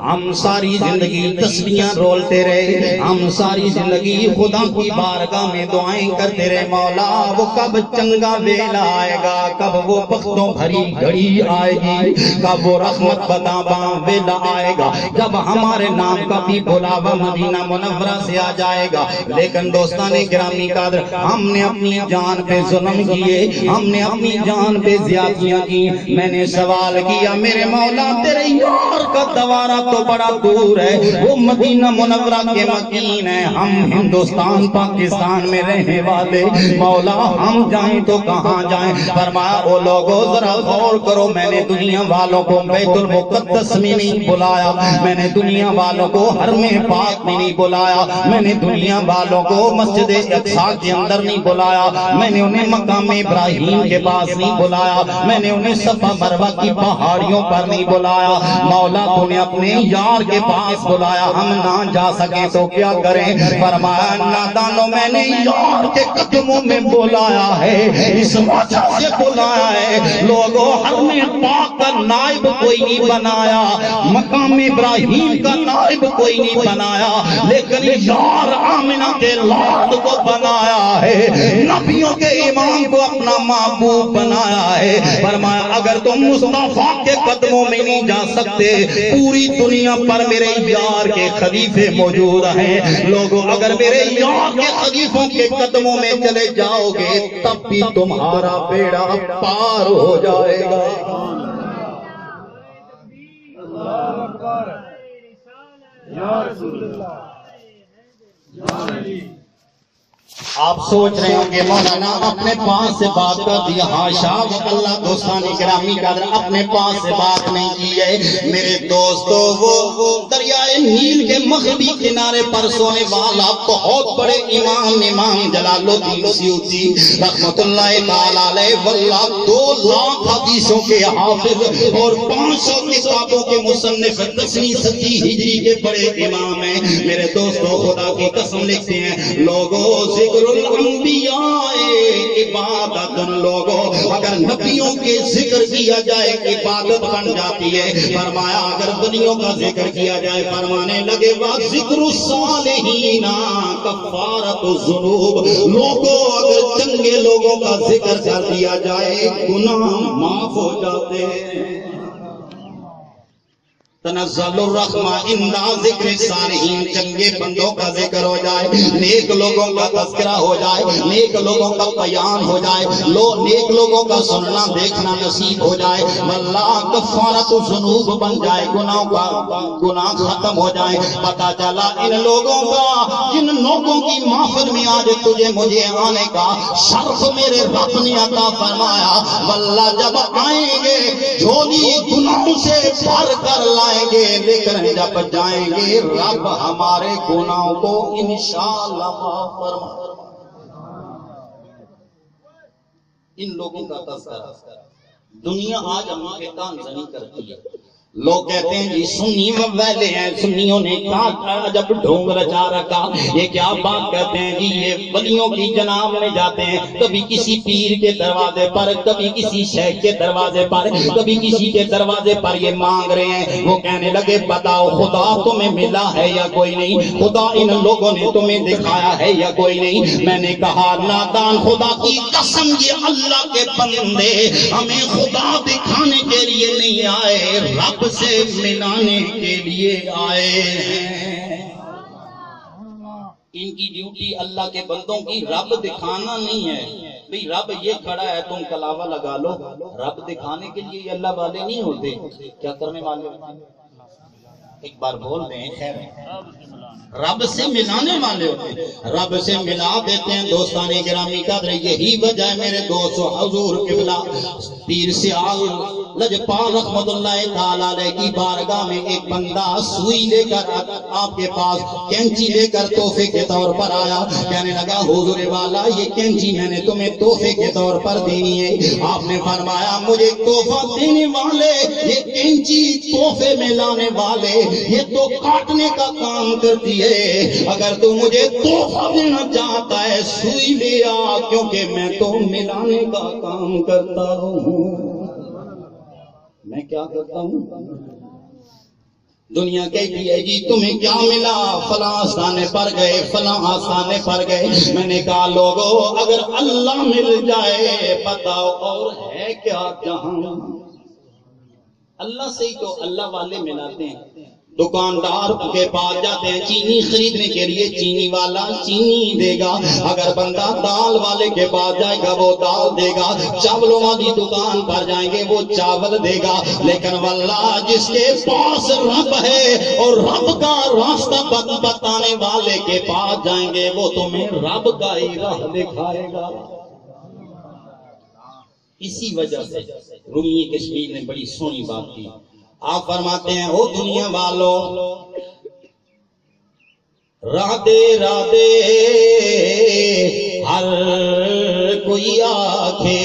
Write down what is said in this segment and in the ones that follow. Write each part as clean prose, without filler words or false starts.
ہم ساری زندگی تسبیحاں رولتے رہے، ہم ساری زندگی خدا کی بارگاہ میں دعائیں کرتے رہے، مولا وہ کب چنگا ویلا آئے گا، کب وہ بختوں بھری گھڑی آئے گی، کب وہ رحمت بتاباں ویلا آئے گا، جب ہمارے نام کا بھی بلاوا مدینہ منورہ سے آ جائے گا۔ لیکن دوستان گرامی قدر، ہم نے اپنی جان پہ ظلم کیے، ہم نے اپنی جان پہ زیادتیاں کی۔ میں نے سوال کیا میرے مولا تیرے یار کا دوارہ تو بڑا دور ہے، وہ مدینہ منورہ کے مکین ہے، ہم ہندوستان پاکستان میں رہنے والے، مولا ہم جائیں تو کہاں جائیں؟ فرمایا او لوگوں ذرا غور کرو، میں نے دنیا والوں کو بیت المقدس میں نہیں بلایا، میں نے دنیا والوں کو حرم پاک میں نہیں بلایا، میں نے دنیا والوں کو مسجد اقصی کے اندر نہیں بلایا، میں نے انہیں مقام ابراہیم کے پاس نہیں بلایا، میں نے انہیں صفا مروہ کی پہاڑیوں پر نہیں بلایا، مولا تو نے اپنے یار کے پاس بلایا، ہم نہ جا سکیں تو کیا کریں؟ فرمایا نادانو میں نے یار کے قدموں میں بلایا ہے، اس وجہ سے بلایا ہے، لوگوں حرم پاک کا نائب کوئی نہیں بنایا، مقام ابراہیم کا نائب کوئی نہیں بنایا، لیکن یار آمنہ کے لاد کو بنایا ہے، نبیوں کے امام کو اپنا محبوب بنایا ہے۔ فرمایا اگر تم مصطفیٰ کے قدموں میں نہیں جا سکتے، پوری دنیا پر میرے یار کے خلیفے موجود ہیں، لوگوں اگر میرے یار کے خلیفوں کے قدموں میں چلے جاؤ گے تب بھی تمہارا بیڑا پار ہو جائے گا۔ آپ سوچ رہے ہوں گے مولانا اپنے پاس سے بات کر دیا، حاشا اللہ دوستان گرامی قدر اپنے پاس سے بات نہیں کی ہے میرے دوستو، وہ دریائے نیل کے مغربی کنارے پر سونے والا بہت بڑے امام جلال الدین سیوطی رحمت اللہ تعالی علیہ واللہ 2 لاکھ حدیثوں کے حافظ اور 500 کتابوں کے مصنف 10ویں صدی ہجری کے بڑے امام ہیں میرے دوستو، خدا کی قسم لکھتے ہیں لوگوں ذکر الانبیاء عبادت، لوگوں اگر نبیوں کے ذکر کیا جائے عبادت بن جاتی ہے، فرمایا اگر ولیوں کا ذکر کیا جائے فرمانے لگے ذکر الصالحین کفارۃ الذنوب، لوگوں اگر چنگے لوگوں کا ذکر کر دیا جائے گناہ معاف ہو جاتے ہیں۔ تنزل الرحمہ اندہ ذکر صالحین، چنگے بندوں کا ذکر ہو جائے، نیک لوگوں کا تذکرہ ہو جائے، نیک لوگوں کا بیان ہو جائے، نیک لوگوں کا سننا دیکھنا نصیب ہو جائے، واللہ کفارۃ الذنوب بن جائے، گناہ ختم ہو جائے۔ پتہ چلا ان لوگوں کا، جن لوگوں کی محفل میں آج تجھے مجھے آنے کا شرف میرے رب نے عطا فرمایا، واللہ جب آئیں گے جھولی گناہوں سے بھر کر لائیں گے، لیکن جب جائیں گے رب ہمارے گناہوں کو انشاءاللہ معاف فرمائے۔ ان لوگوں کا تذکرہ دنیا آج ہم کے تانزنی کرتی ہے، لوگ کہتے ہیں جی سنی ویلے ہیں، سنیوں نے کہا جب ڈھونگ رچا رکھا، یہ کیا بات کرتے ہیں جی یہ ولیوں کی جناب میں جاتے ہیں، کبھی کسی پیر کے دروازے پر، کبھی کسی شیخ کے دروازے پر، کبھی کسی کے دروازے پر یہ مانگ رہے ہیں، وہ کہنے لگے بتاؤ خدا تمہیں ملا ہے یا کوئی نہیں، خدا ان لوگوں نے تمہیں دکھایا ہے یا کوئی نہیں۔ میں نے کہا نادان خدا کی قسم یہ اللہ کے بندے ہمیں خدا دکھانے کے لیے نہیں آئے، رب سے ملانے کے لیے آئے ہیں۔ ان کی ڈیوٹی اللہ کے بندوں کی رب دکھانا نہیں ہے، بھئی رب یہ کھڑا ہے تم کلاوہ لگا لو، رب دکھانے کے لیے یہ اللہ والے نہیں ہوتے، کیا کرنے والے؟ ایک بار بول دیں خیر رب سے ملانے والے ہوتے ہیں، رب سے ملا دیتے ہیں۔ دوستان گرامی قدر یہی وجہ ہے میرے دوست حضور قبلہ پیر سیال لجپال رحمت اللہ تعالی علیہ کی بارگاہ میں ایک بندہ سوئی لے کر آپ کے پاس کینچی لے کر تحفے کے طور پر آیا، کہنے لگا حضور والا یہ کینچی میں نے تمہیں تحفے کے طور پر دینی ہے۔ آپ نے فرمایا مجھے تحفہ دینے والے، یہ کینچی تحفے میں لانے والے، یہ تو کاٹنے کا کام کرتی ہے، اگر تو مجھے تحفہ دینا چاہتا ہے سوئی لیا، کیونکہ میں تو ملانے کا کام کرتا ہوں۔ میں کیا کرتا ہوں؟ دنیا کہتی ہے جی تمہیں کیا ملا؟ فلاں آستانے پر گئے، فلاں آستانے پر گئے۔ میں نے کہا لوگو اگر اللہ مل جائے بتاؤ اور ہے کیا جہاں؟ اللہ سے ہی تو اللہ والے ملاتے ہیں۔ دکاندار کے پاس جاتے ہیں چینی خریدنے کے لیے، چینی والا چینی دے گا۔ اگر بندہ دال والے کے پاس جائے گا وہ دال دے گا، چاولوں والی دکان پر جائیں گے وہ چاول دے گا۔ لیکن واللہ جس کے پاس رب ہے اور رب کا راستہ بتانے والے کے پاس جائیں گے وہ تمہیں رب کا ہی راہ دکھائے گا۔ اسی وجہ سے رومی کشمیر نے بڑی سونی بات کی۔ آپ فرماتے ہیں او دنیا والوں، رادے رادے ہر کوئی آکھے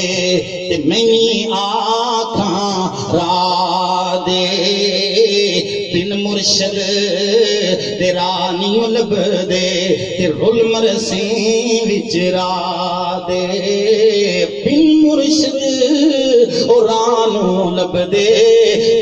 تے میں آکھاں رادے بن مرشد تیرا نہیں لب دے تے رول مرسیں وچ رادے بن مرشد اورانو لب دے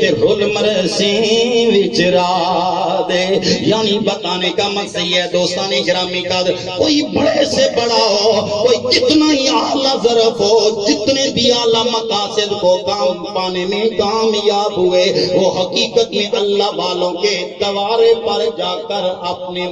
تے رول مرسیں وچ رادے۔ یعنی بتانے کا مقصد یہ ہے دوستان گرامی قدر، کوئی بڑے سے بڑا ہو، کوئی کتنا ہی اعلیٰ ظرف ہو، جتنے بھی اعلیٰ مقاصد کو کام پانے میں کامیاب ہوئے، وہ حقیقت میں اللہ والوں کے دوارے پر جا کر اپنے